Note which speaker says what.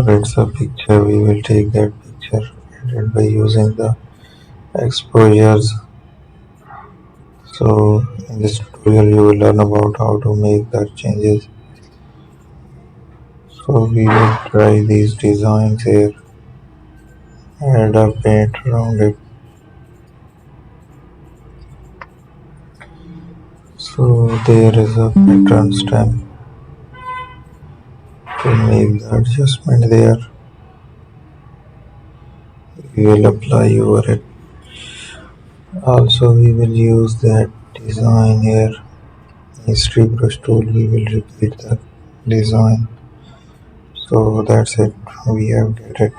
Speaker 1: it's a picture. We will take that picture, edit by using the exposures. So in this tutorial you will learn about how to make the changes. So we will try these designs here, add a paint around it. So there is a pattern stem to make the adjustment there. We will apply over it. Also we will use that design here. History brush tool, we will repeat the design. So that's it, we have get it.